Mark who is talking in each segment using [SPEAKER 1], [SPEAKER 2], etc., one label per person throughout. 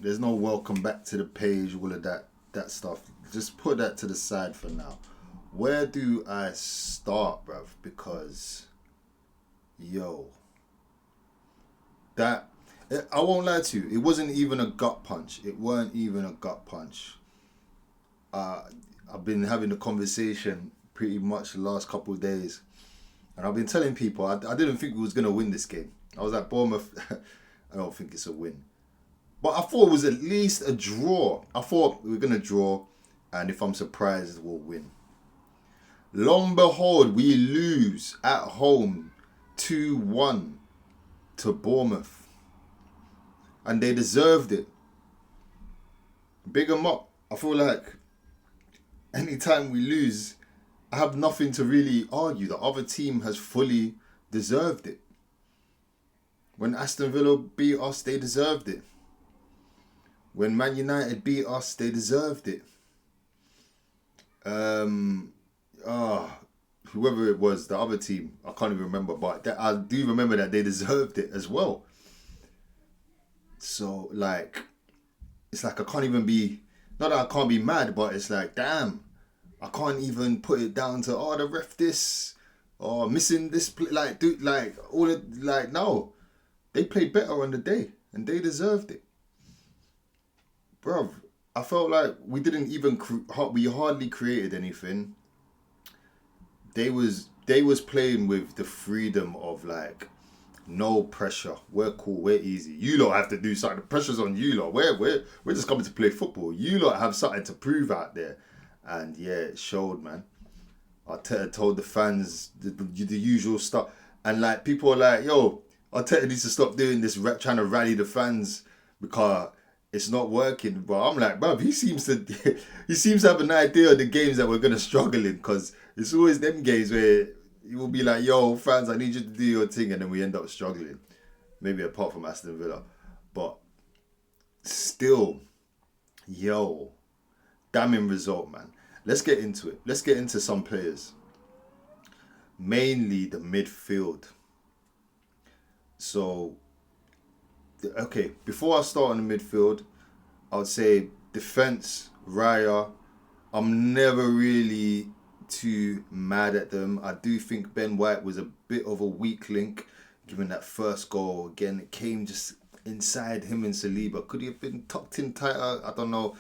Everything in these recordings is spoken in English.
[SPEAKER 1] There's no welcome back to the page, all of that stuff. Just put that to the side for now. Where do I start, bruv? Because, yo, that I won't lie to you. It wasn't even a gut punch. It weren't even a gut punch. Uh, I've been having a conversation pretty much the last couple of days, and I've been telling people I didn't think we was gonna win this game. I was like, Bournemouth, I don't think it's a win. But I thought it was at least a draw. I thought we were gonna draw, and if I'm surprised, we'll win. Long behold, we lose at home 2-1 to Bournemouth. And they deserved it. Big them up. I feel like anytime we lose, I have nothing to really argue. The other team has fully deserved it. When Aston Villa beat us, they deserved it. When Man United beat us, they deserved it. Whoever it was, the other team, I can't even remember, but I do remember that they deserved it as well. So, like, it's like I can't even be, not that I can't be mad, but it's like, damn, I can't even put it down to, the ref this, or missing this, like, dude, like, all it, like, no. They played better on the day, and they deserved it. Bruv, I felt like we didn't even, we hardly created anything. They was playing with the freedom of, like, no pressure. We're cool. We're easy. You lot have to do something. The pressure's on you lot. We're just coming to play football. You lot have something to prove out there, and yeah, it showed, man. Arteta told the fans the usual stuff, and like people are like, "Yo, Arteta needs to stop doing this, trying to rally the fans because it's not working." But I'm like, bruv, he seems to have an idea of the games that we're gonna struggle in, because it's always them games where you will be like, yo, fans, I need you to do your thing, and then we end up struggling. Maybe apart from Aston Villa. But still, yo, damning result, man. Let's get into it. Let's get into some players. Mainly the midfield. So, okay, before I start on the midfield, I would say defense, Raya. I'm never really too mad at them. I do think Ben White was a bit of a weak link, given that first goal. Again, it came just inside him and Saliba. Could he have been tucked in tighter? I don't know.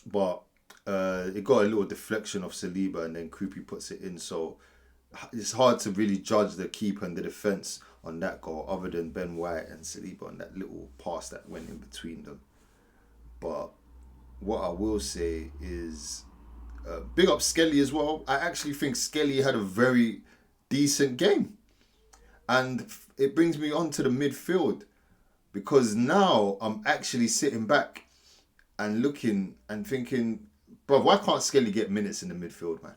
[SPEAKER 1] But it got a little deflection of Saliba, and then Krupi puts it in. So it's hard to really judge the keeper and the defence on that goal, other than Ben White and Saliba and that little pass that went in between them. But what I will say is, big up Skelly as well. I actually think Skelly had a very decent game. And it brings me on to the midfield, because now I'm actually sitting back and looking and thinking, bro, why can't Skelly get minutes in the midfield, man?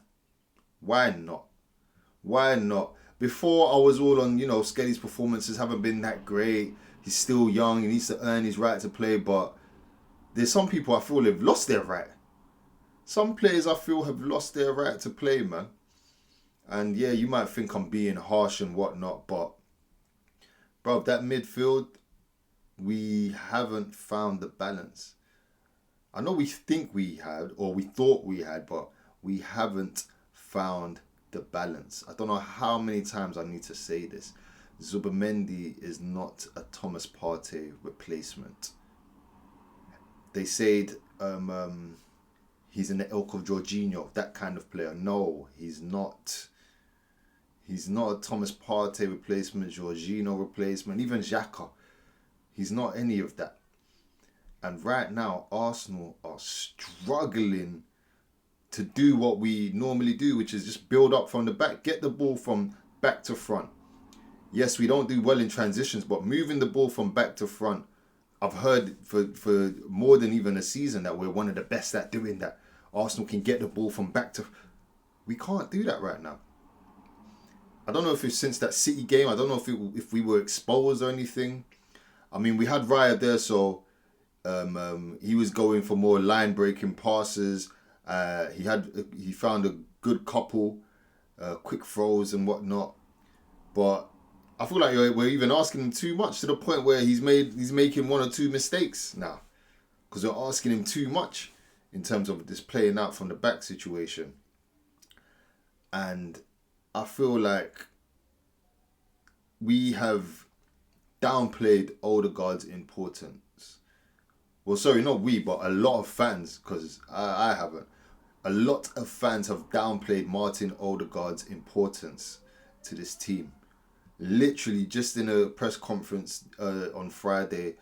[SPEAKER 1] Why not? Why not? Before I was all on, Skelly's performances haven't been that great. He's still young. He needs to earn his right to play. But there's some people I feel have lost their right. Some players I feel have lost their right to play, man. And yeah, you might think I'm being harsh and whatnot, but bro, that midfield, we haven't found the balance. I know we think we had, or we thought we had, but we haven't found the balance. I don't know how many times I need to say this. Zubimendi is not a Thomas Partey replacement. They said he's in the ilk of Jorginho, that kind of player. No, he's not. He's not a Thomas Partey replacement, Jorginho replacement, even Xhaka. He's not any of that. And right now, Arsenal are struggling to do what we normally do, which is just build up from the back, get the ball from back to front. Yes, we don't do well in transitions, but moving the ball from back to front, I've heard for more than even a season that we're one of the best at doing that. Arsenal can get the ball from back to... We can't do that right now. I don't know if it's since that City game. I don't know if we were exposed or anything. I mean, we had Raya there, so he was going for more line-breaking passes. He found a good couple, quick throws and whatnot. But I feel like we're even asking him too much to the point where he's making one or two mistakes now, because we're asking him too much in terms of this playing out from the back situation. And I feel like we have downplayed Odegaard's importance. Well, sorry, not we, but a lot of fans, because I haven't. A lot of fans have downplayed Martin Odegaard's importance to this team. Literally, just in a press conference on Friday,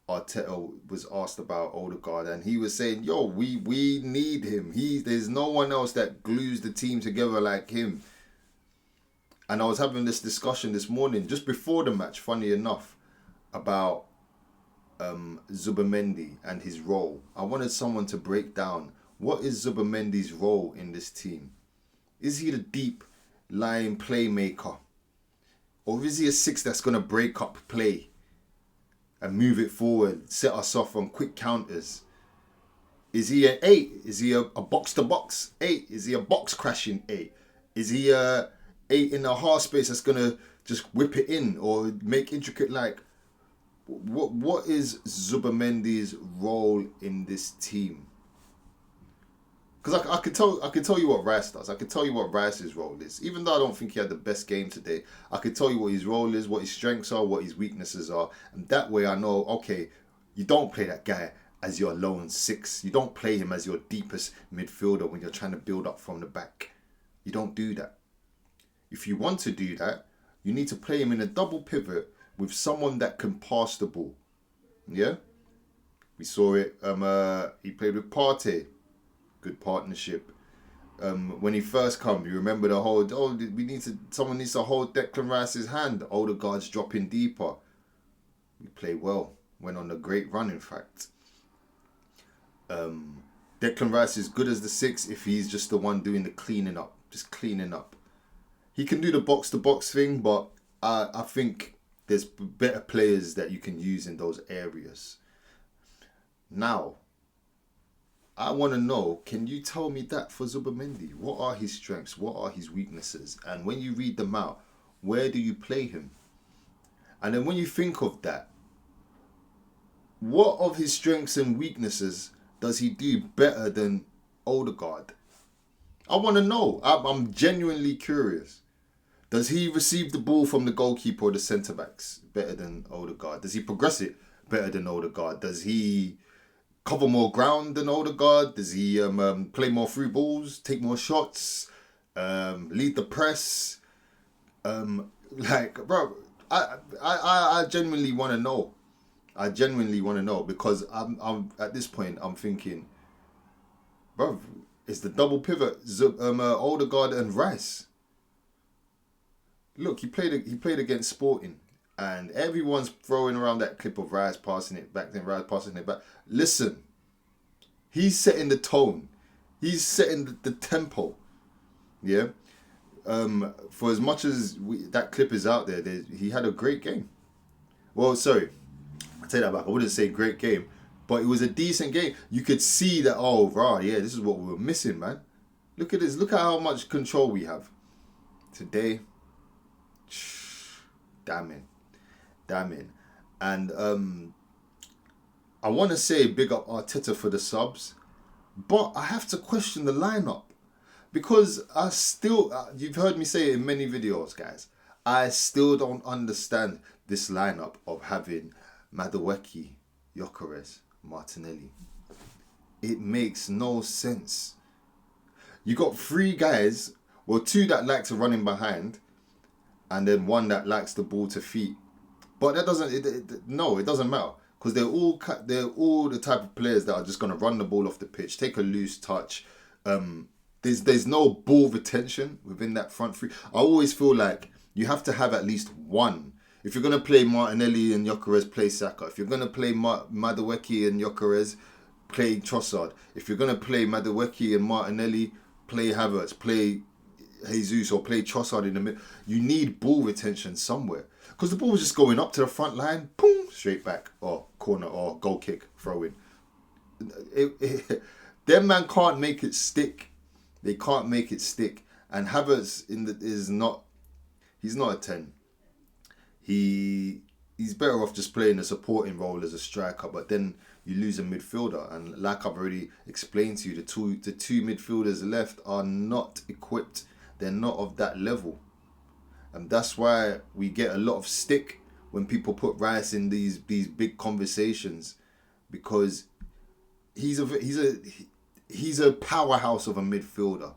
[SPEAKER 1] Arteta was asked about Odegaard, and he was saying, "Yo, we need him. There's no one else that glues the team together like him." And I was having this discussion this morning, just before the match, funny enough, about Zubimendi and his role. I wanted someone to break down, what is Zubimendi's role in this team? Is he the deep lying playmaker? Or is he a six that's going to break up play and move it forward, set us off on quick counters? Is he an 8? Is he a box-to-box 8? Is he a box-crashing 8? Is he a 8 in the half space that's going to just whip it in or make intricate, like... What is Zubimendi's role in this team? Because I could tell you what Rice does. I could tell you what Rice's role is. Even though I don't think he had the best game today, I could tell you what his role is, what his strengths are, what his weaknesses are. And that way I know, okay, you don't play that guy as your lone 6. You don't play him as your deepest midfielder when you're trying to build up from the back. You don't do that. If you want to do that, you need to play him in a double pivot with someone that can pass the ball. Yeah? We saw it. He played with Partey. Good partnership. When he first come, you remember the whole, someone needs to hold Declan Rice's hand. Odegaard's dropping deeper. We played well. Went on a great run, in fact. Declan Rice is good as the 6 if he's just the one doing the cleaning up. Just cleaning up. He can do the box-to-box thing, but I think there's better players that you can use in those areas. Now, I want to know, can you tell me that for Zubimendi? What are his strengths? What are his weaknesses? And when you read them out, where do you play him? And then when you think of that, what of his strengths and weaknesses does he do better than Odegaard? I want to know. I'm genuinely curious. Does he receive the ball from the goalkeeper or the centre-backs better than Odegaard? Does he progress it better than Odegaard? Does he cover more ground than Odegaard? Does he play more through balls, take more shots, lead the press? Bro, I genuinely want to know. I genuinely want to know, because I'm at this point I'm thinking, bro, it's the double pivot, Odegaard and Rice. Look, he played against Sporting, and everyone's throwing around that clip of Rice passing it back, then Rice passing it back. Listen, he's setting the tone. He's setting the tempo. Yeah. For as much as that clip is out there, he had a great game. Well, sorry, I take that back. I wouldn't say great game, but it was a decent game. You could see that, oh, right, yeah, this is what we were missing, man. Look at this. Look at how much control we have today. Damning. And I want to say big up Arteta for the subs, but I have to question the lineup, because I still, you've heard me say it in many videos, guys, I still don't understand this lineup of having Madueke, Gyökeres, Martinelli. It makes no sense. You got 3 guys, well, 2 that like to run in behind, and then 1 that likes the ball to feet. But that doesn't, it doesn't matter, because they're all the type of players that are just going to run the ball off the pitch, take a loose touch. There's no ball retention within that front 3. I always feel like you have to have at least 1. If you're going to play Martinelli and Gyökeres, play Saka. If you're going to play Madueke and Gyökeres, play Trossard. If you're going to play Madueke and Martinelli, play Havertz, play Jesus, or play Trossard in the middle. You need ball retention somewhere, because the ball was just going up to the front line, boom, straight back, or corner, or goal kick, throw in. Them man can't make it stick. They can't make it stick. And Havertz he's not a 10. He's better off just playing a supporting role as a striker. But then you lose a midfielder, and like I've already explained to you, the two midfielders left are not equipped. They're not of that level, and that's why we get a lot of stick when people put Rice in these big conversations, because he's a powerhouse of a midfielder,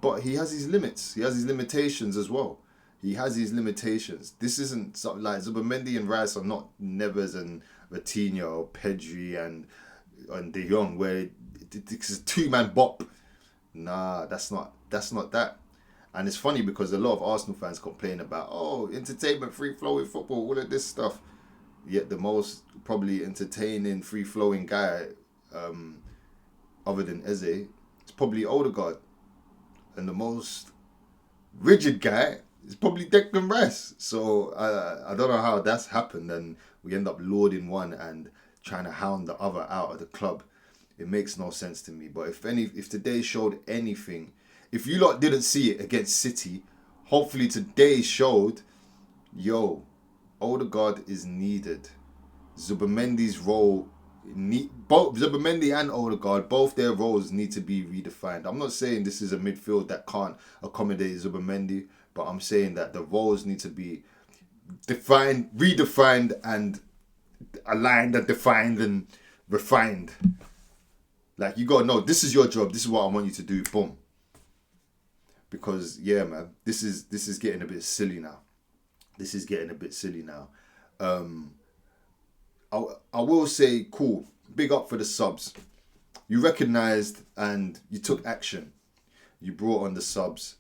[SPEAKER 1] but he has his limits. He has his limitations as well. He has his limitations. This isn't something like Zubimendi and Rice are not Neves and Vitinha or Pedri and De Jong, where it's a two-man bop. Nah, that's not that. And it's funny because a lot of Arsenal fans complain about, entertainment, free-flowing football, all of this stuff. Yet the most probably entertaining, free-flowing guy, other than Eze, is probably Odegaard. And the most rigid guy is probably Declan Rice. So I don't know how that's happened, and we end up lauding one and trying to hound the other out of the club. It makes no sense to me. But if today showed anything, if you lot didn't see it against City, hopefully today showed, Odegaard is needed. Zubimendi's role, both Zubimendi and Odegaard, both their roles need to be redefined. I'm not saying this is a midfield that can't accommodate Zubimendi, but I'm saying that the roles need to be defined, redefined, and aligned and defined and refined. Like, you gotta know, this is your job, this is what I want you to do, boom. Because, yeah, man, this is getting a bit silly now. This is getting a bit silly now. I will say, cool, big up for the subs. You recognised and you took action. You brought on the subs.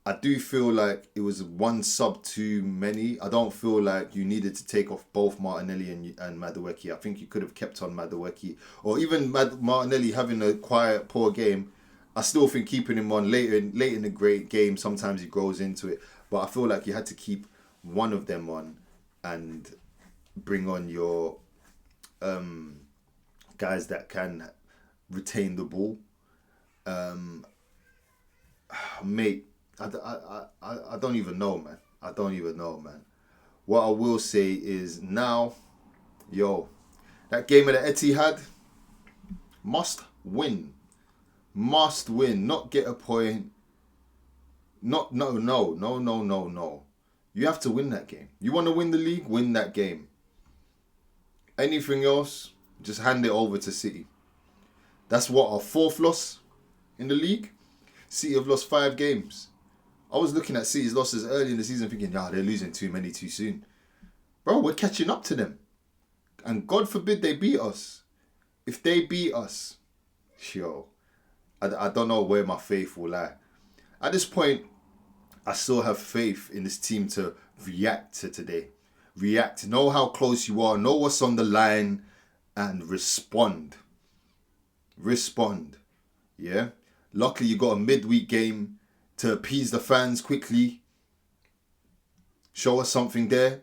[SPEAKER 1] I do feel like it was one sub too many. I don't feel like you needed to take off both Martinelli and Madueke. I think you could have kept on Madueke. Or even Martinelli having a quiet, poor game. I still think keeping him on late in the great game, sometimes he grows into it. But I feel like you had to keep one of them on and bring on your guys that can retain the ball. Mate, I don't even know, man. I don't even know, man. What I will say is now, that game at the Etihad, must win. Must win, not get a point. No. You have to win that game. You want to win the league? Win that game. Anything else, just hand it over to City. That's what, our fourth loss in the league? City have lost 5 games. I was looking at City's losses early in the season thinking, they're losing too many too soon. Bro, we're catching up to them. And God forbid they beat us. If they beat us, I don't know where my faith will lie. At this point, I still have faith in this team to react to today. React, know how close you are, know what's on the line, and respond. Respond. Yeah? Luckily, you got a midweek game to appease the fans quickly. Show us something there.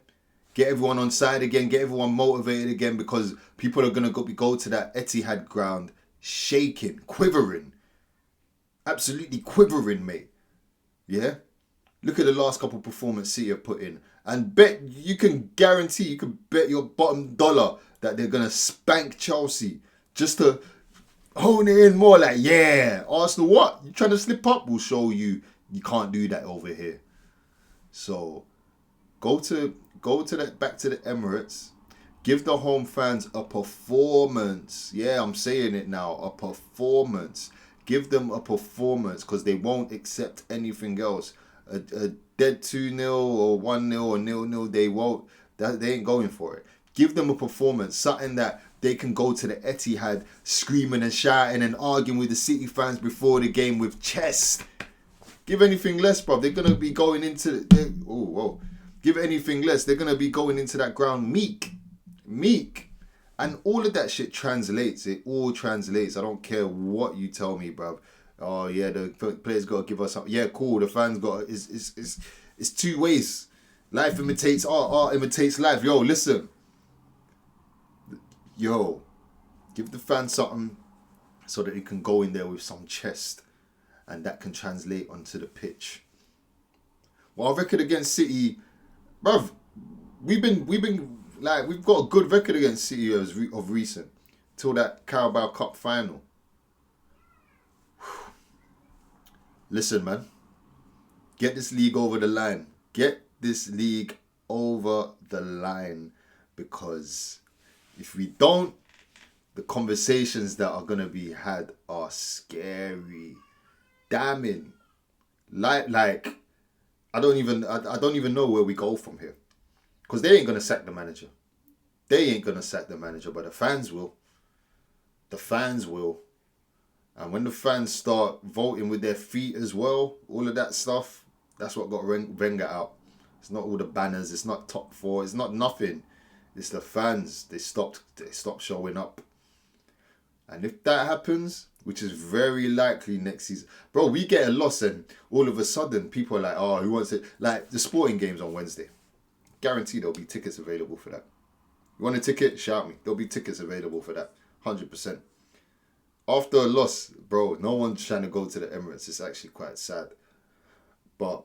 [SPEAKER 1] Get everyone on side again. Get everyone motivated again, because people are going to go to that Etihad ground shaking, quivering. Absolutely quivering, mate. Yeah? Look at the last couple of performances City have put in. And you can bet your bottom dollar that they're going to spank Chelsea just to hone it in more. Like, Arsenal, what? You trying to slip up? We'll show you can't do that over here. So, back to the Emirates. Give the home fans a performance. Yeah, I'm saying it now. A performance. Give them a performance, because they won't accept anything else. A dead 2-0 or 1-0 or 0-0, they won't. They ain't going for it. Give them a performance. Something that they can go to the Etihad screaming and shouting and arguing with the City fans before the game with chest. Give anything less, bro. They're going to be going into... Give anything less. They're going to be going into that ground meek. And all of that shit translates. It all translates. I don't care what you tell me, bruv. Oh, yeah, the players got to give us something. Yeah, cool. The fans got... It's two ways. Life imitates art. Art imitates life. Yo, listen. Give the fans something so that they can go in there with some chest. And that can translate onto the pitch. Well, I reckon against City, bruv. We've been like we've got a good record against City of recent till that Carabao Cup final. Listen, man, get this league over the line. Get this league over the line, because if we don't, the conversations that are gonna be had are scary, damning. Like I don't even know where we go from here, because they ain't gonna sack the manager. They ain't gonna sack the manager, but the fans will. The fans will. And when the fans start voting with their feet as well, all of that stuff, that's what got Wenger out. It's not all the banners. It's not top four. It's not nothing. It's the fans. They stopped showing up. And if that happens, which is very likely next season, bro, we get a loss and all of a sudden people are like, oh, who wants it? Like the sporting games on Wednesday. Guaranteed there'll be tickets available for that. You want a ticket? Shout me. There'll be tickets available for that. 100%. After a loss, bro, no one's trying to go to the Emirates. It's actually quite sad. But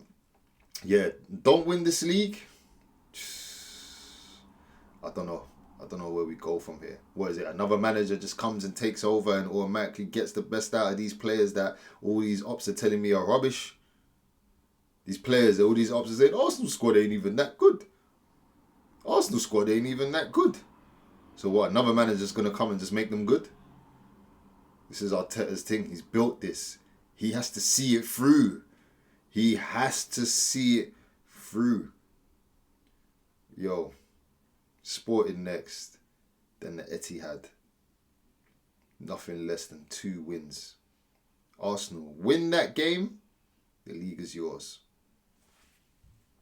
[SPEAKER 1] yeah, don't win this league. I don't know. I don't know where we go from here. What is it? Another manager just comes and takes over and automatically gets the best out of these players that all these ops are telling me are rubbish. These players, all these ops are saying, Arsenal squad ain't even that good. Arsenal squad ain't even that good. So what? Another manager's going to come and just make them good? This is Arteta's thing. He's built this. He has to see it through. He has to see it through. Yo, Sporting next, then the Etihad. Nothing less than 2 wins. Arsenal win that game, the league is yours.